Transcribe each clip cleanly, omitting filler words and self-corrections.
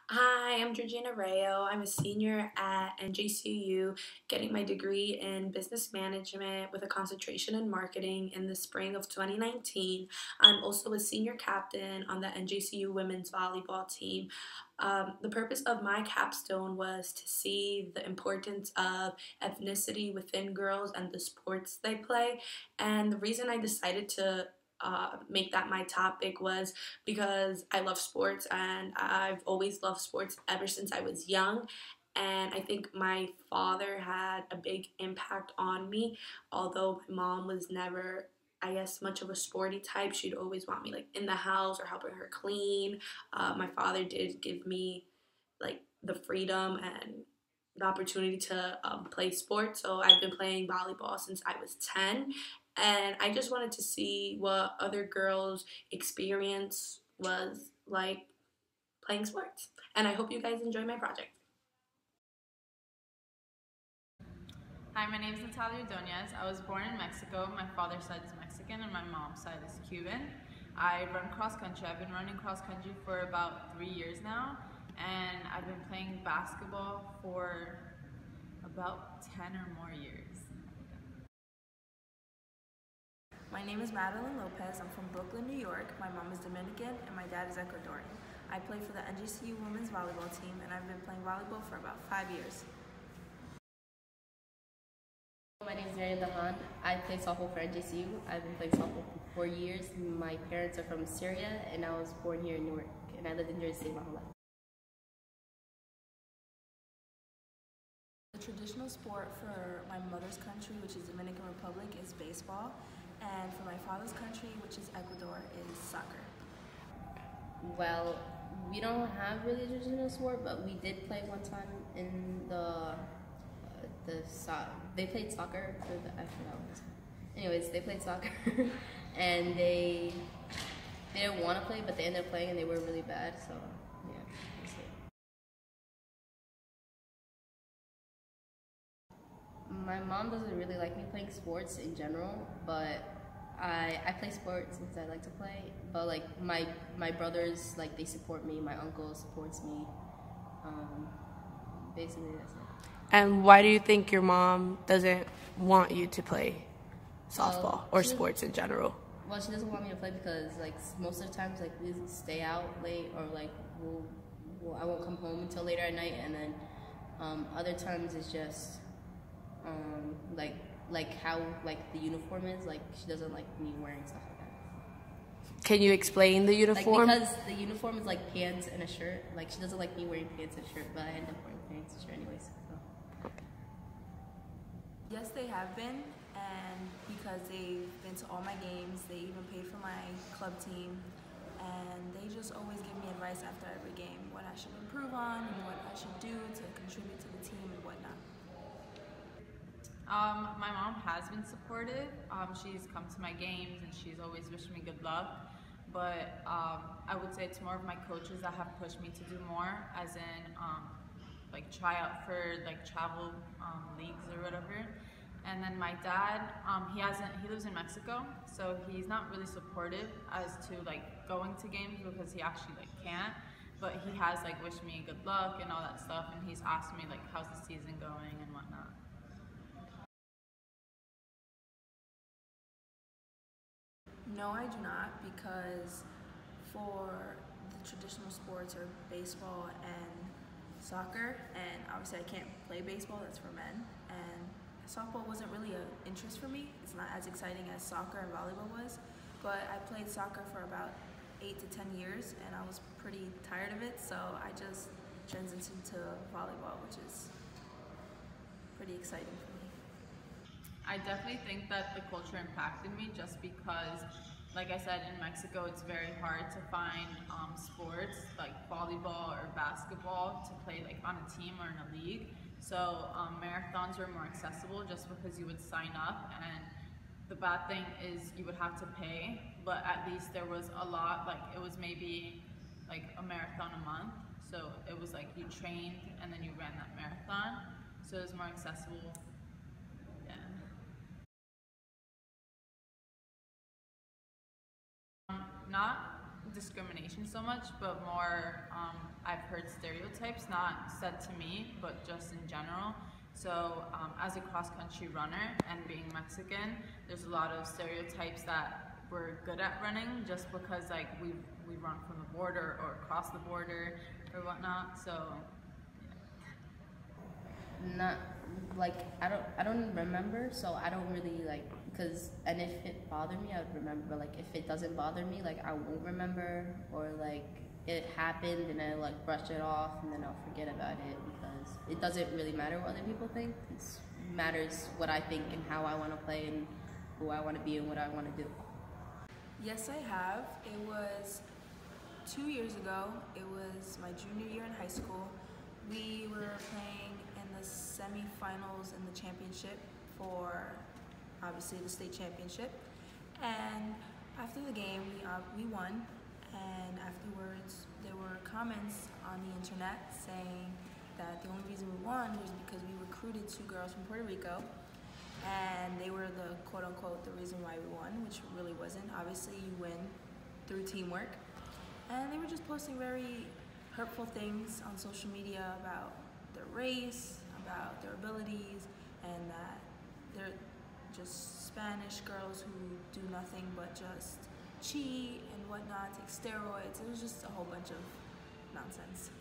Hi, I'm Georgina Rayo. I'm a senior at NJCU, getting my degree in business management with a concentration in marketing in the spring of 2019. I'm also a senior captain on the NJCU women's volleyball team. The purpose of my capstone was to see the importance of ethnicity within girls and the sports they play. And the reason I decided to make that my topic was because I love sports and I've always loved sports ever since I was young. And I think my father had a big impact on me, although my mom was never, I guess, much of a sporty type. She'd always want me like in the house or helping her clean. My father did give me like the freedom and the opportunity to play sports. So I've been playing volleyball since I was 10. And I just wanted to see what other girls' experience was like playing sports. And I hope you guys enjoy my project. Hi, my name is Natalia Ordonez. I was born in Mexico. My father's side is Mexican and my mom's side is Cuban. I run cross country. I've been running cross country for about 3 years now, and I've been playing basketball for about 10 or more years. My name is Madeline Lopez. I'm from Brooklyn, New York. My mom is Dominican and my dad is Ecuadorian. I play for the NGCU women's volleyball team and I've been playing volleyball for about 5 years. My name is Mariam Dahan. I play softball for NJCU. I've been playing softball for 4 years. My parents are from Syria and I was born here in Newark and I lived in Jersey my whole life. The traditional sport for my mother's country, which is Dominican Republic, is baseball. And for my father's country, which is Ecuador, is soccer. Well, we don't have really a traditional sport, but we did play one time in they played soccer for I forgot what it was. Anyways, they played soccer and they didn't want to play, but they ended up playing and they were really bad. So yeah, that's it. My mom doesn't really like me playing sports in general, but I play sports since I like to play. But like my brothers, like they support me. My uncle supports me. Um, Basically, that's it. And why do you think your mom doesn't want you to play softball or sports in general? Well, she doesn't want me to play because like most of the times like we stay out late or like I won't come home until later at night, and then other times it's just like how like the uniform is, like she doesn't like me wearing stuff like that. Can you explain the uniform? Like because the uniform is like pants and a shirt. Like she doesn't like me wearing pants and a shirt, but I end up wearing pants and shirt anyways. So. Yes, they have been, and because they've been to all my games, they even paid for my club team, and they just always give me advice after every game, what I should improve on and what I should do to contribute to the team and whatnot. My mom has been supportive. She's come to my games and she's always wished me good luck. But I would say it's more of my coaches that have pushed me to do more, as in like try out for like travel leagues or whatever. And then my dad, he lives in Mexico, so he's not really supportive as to like going to games because he actually like can't. But he has like wished me good luck and all that stuff, and he's asked me like how's the season going and whatnot. No, I do not, because for the traditional sports are baseball and soccer, and obviously I can't play baseball, that's for men, and softball wasn't really an interest for me. It's not as exciting as soccer and volleyball was, but I played soccer for about 8 to 10 years and I was pretty tired of it, so I just transitioned to volleyball, which is pretty exciting for me. I definitely think that the culture impacted me just because, like I said, in Mexico it's very hard to find sports like volleyball or basketball to play like on a team or in a league. So marathons were more accessible just because you would sign up, and the bad thing is you would have to pay, but at least there was a lot, like it was maybe like a marathon a month. So it was like you trained and then you ran that marathon. So it was more accessible. Yeah. Not discrimination so much, but more I've heard stereotypes, not said to me, but just in general. So as a cross-country runner and being Mexican, there's a lot of stereotypes that we're good at running just because like we run from the border or across the border or whatnot. So Not like I don't remember, so I don't really like because and if it bothered me, I would remember. But like if it doesn't bother me, like I won't remember, or like it happened and I like brush it off and then I'll forget about it because it doesn't really matter what other people think. It matters what I think and how I want to play and who I want to be and what I want to do. Yes, I have. It was 2 years ago. It was my junior year in high school. We were playing in the semifinals in the championship for obviously the state championship. And after the game, we won. And afterwards, there were comments on the internet saying that the only reason we won was because we recruited 2 girls from Puerto Rico, and they were the quote-unquote the reason why we won, which really wasn't. Obviously, you win through teamwork. And they were just posting very hurtful things on social media about their race, about their abilities, and that they're just Spanish girls who do nothing but just cheat and whatnot, take steroids. It was just a whole bunch of nonsense.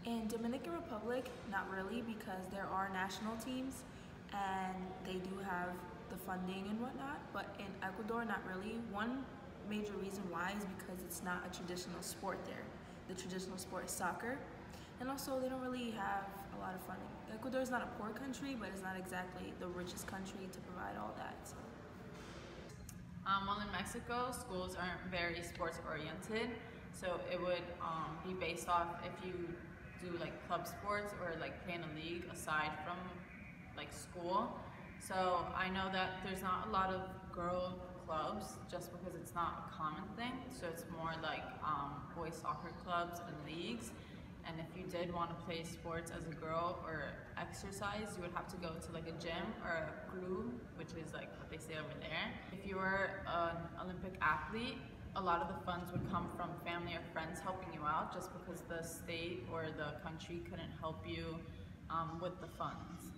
In Dominican Republic, not really, because there are national teams and they do have the funding and whatnot, but in Ecuador, not really. One major reason why is because it's not a traditional sport there. The traditional sport is soccer, and also they don't really have a lot of funding. Ecuador is not a poor country, but it's not exactly the richest country to provide all that. So. Well, in Mexico, schools aren't very sports oriented, so it would be based off if you do like club sports or like play in a league aside from like school. So I know that there's not a lot of girl clubs just because it's not a common thing. So it's more like boys soccer clubs and leagues. And if you did want to play sports as a girl or exercise, you would have to go to like a gym or a club, which is like what they say over there. If you were an Olympic athlete, a lot of the funds would come from family or friends helping you out just because the state or the country couldn't help you with the funds.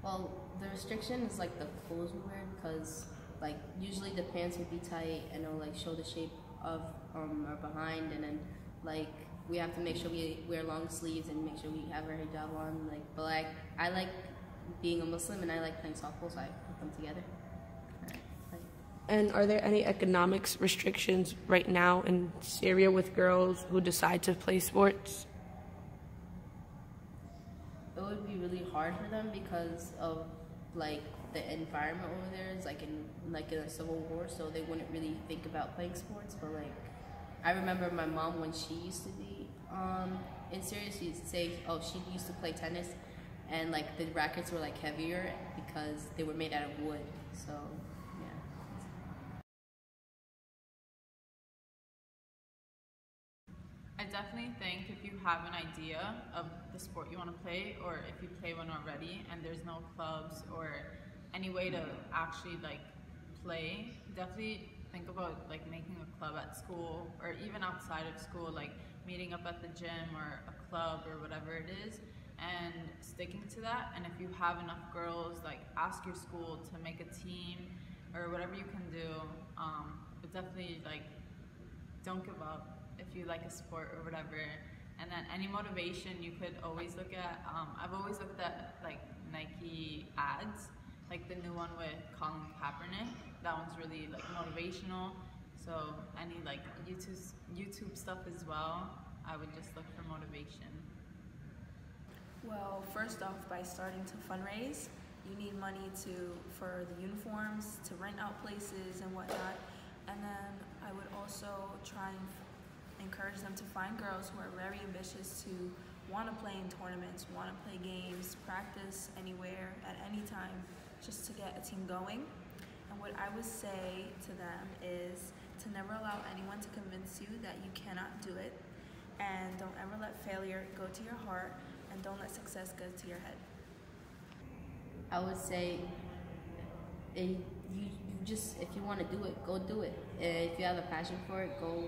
Well, the restriction is like the clothes we wear because like usually the pants would be tight and it'll like show the shape of our behind, and then like we have to make sure we wear long sleeves and make sure we have our hijab on. Like, but like I like being a Muslim and I like playing softball, so I put them together. And are there any economics restrictions right now in Syria with girls who decide to play sports? It would be really hard for them because of like the environment over there is like in a civil war, so they wouldn't really think about playing sports. But like I remember my mom when she used to be in Syria, she used to say, oh, she used to play tennis, and like the rackets were like heavier because they were made out of wood. So yeah. I definitely think if you have an idea of the sport you want to play, or if you play one already and there's no clubs or any way to actually like play, definitely think about like making a club at school or even outside of school, like meeting up at the gym or a club or whatever it is, and sticking to that. And if you have enough girls, like ask your school to make a team or whatever you can do. But definitely like don't give up if you like a sport or whatever. And then any motivation you could always look at. I've always looked at like Nike ads, like the new one with Colin Kaepernick. That one's really like motivational. So any like YouTube stuff as well, I would just look for motivation. Well, first off, by starting to fundraise, you need money for the uniforms, to rent out places and whatnot. And then I would also try and encourage them to find girls who are very ambitious to want to play in tournaments, want to play games, practice anywhere, at any time, just to get a team going. And what I would say to them is to never allow anyone to convince you that you cannot do it, and don't ever let failure go to your heart, and don't let success go to your head. I would say you just, if you want to do it, go do it. And if you have a passion for it, go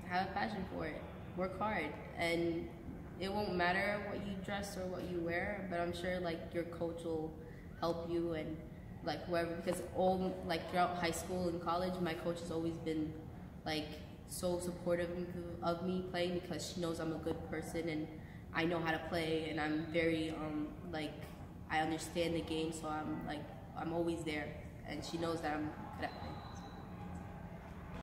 have a passion for it. Work hard, and it won't matter what you dress or what you wear, but I'm sure like your coach will help you, and like whoever, because all like throughout high school and college, my coach has always been like so supportive of me playing, because she knows I'm a good person and I know how to play, and I'm very like I understand the game, so I'm always there, and she knows that I'm good at playing.